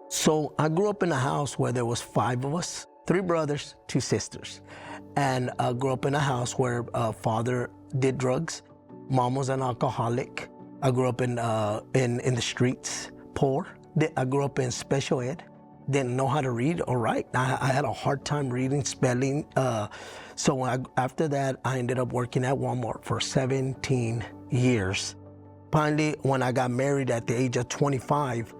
So I grew up in a house where there was 5 of us, 3 brothers, 2 sisters. And I grew up in a house where father did drugs, mom was an alcoholic. I grew up in the streets, poor. I grew up in special ed, didn't know how to read or write. I had a hard time reading, spelling. After that, I ended up working at Walmart for 17 years. Finally, when I got married at the age of 25,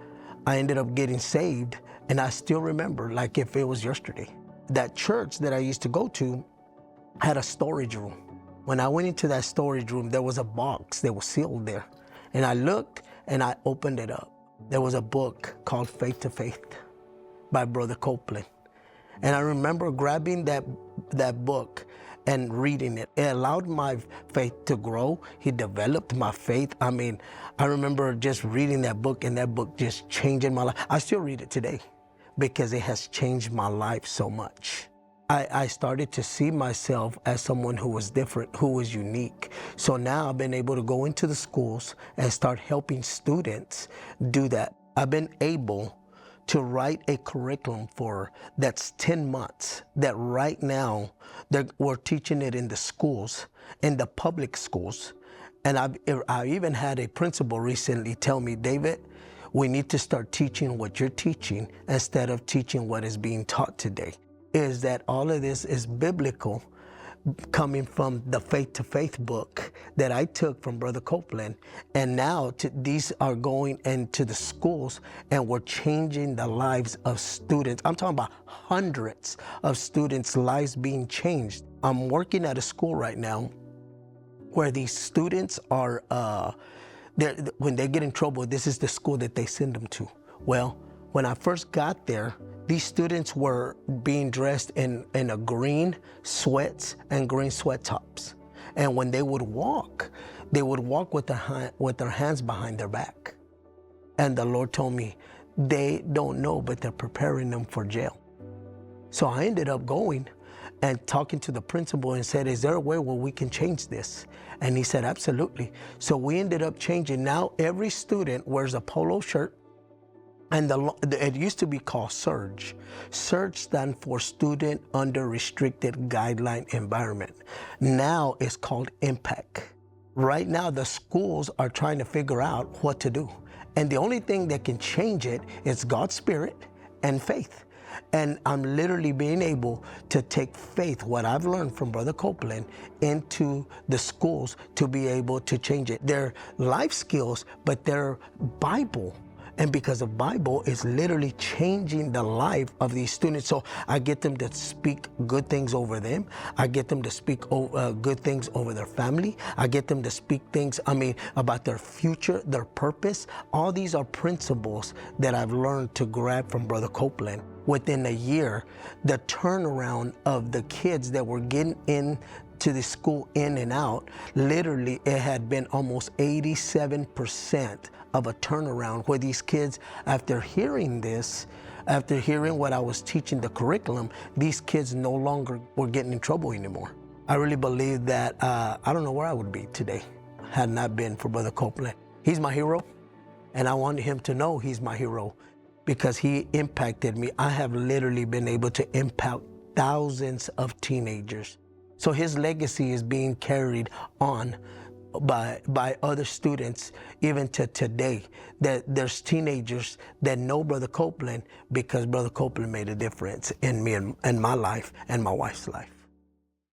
I ended up getting saved, and I still remember like if it was yesterday. That church that I used to go to had a storage room. When I went into that storage room, there was a box that was sealed there. And I looked and I opened it up. There was a book called Faith to Faith by Brother Copeland. And I remember grabbing that book and reading it. It allowed my faith to grow. He developed my faith. I mean, I remember just reading that book, and that book just changing my life. I still read it today because it has changed my life so much. I started to see myself as someone who was different, who was unique. So now I've been able to go into the schools and start helping students do that. I've been able to write a curriculum that's 10 months, that right now we're teaching it in the schools, in the public schools. And I even had a principal recently tell me, David, we need to start teaching what you're teaching instead of teaching what is being taught today. Is that all of this is biblical, coming from the Faith to Faith book that I took from Brother Copeland. And now these are going into the schools, and we're changing the lives of students. I'm talking about hundreds of students' lives being changed. I'm working at a school right now where these students are, when they get in trouble, this is the school that they send them to. Well, when I first got there, these students were being dressed in a green sweats and green sweat tops. And when they would walk with their hands behind their back. And the Lord told me, they don't know, but they're preparing them for jail. So I ended up going and talking to the principal and said, is there a way where we can change this? And he said, absolutely. So we ended up changing. Now every student wears a polo shirt. And it used to be called SURGE. SURGE stands for Student Under Restricted Guideline Environment. Now it's called IMPACT. Right now, the schools are trying to figure out what to do. And the only thing that can change it is God's Spirit and faith. And I'm literally being able to take faith, what I've learned from Brother Copeland, into the schools to be able to change it. They're life skills, but they're Bible. And because the Bible is literally changing the life of these students. So I get them to speak good things over them. I get them to speak good things over their family. I get them to speak things, about their future, their purpose. All these are principles that I've learned to grab from Brother Copeland. Within a year, the turnaround of the kids that were getting into the school in and out, literally it had been almost 87% of a turnaround, where these kids, after hearing this, after hearing what I was teaching, the curriculum, these kids no longer were getting in trouble anymore. I really believe that I don't know where I would be today had not been for Brother Copeland. He's my hero, and I want him to know he's my hero because he impacted me. I have literally been able to impact thousands of teenagers. So his legacy is being carried on by other students, even to today, that there's teenagers that know Brother Copeland because Brother Copeland made a difference in me and my life and my wife's life.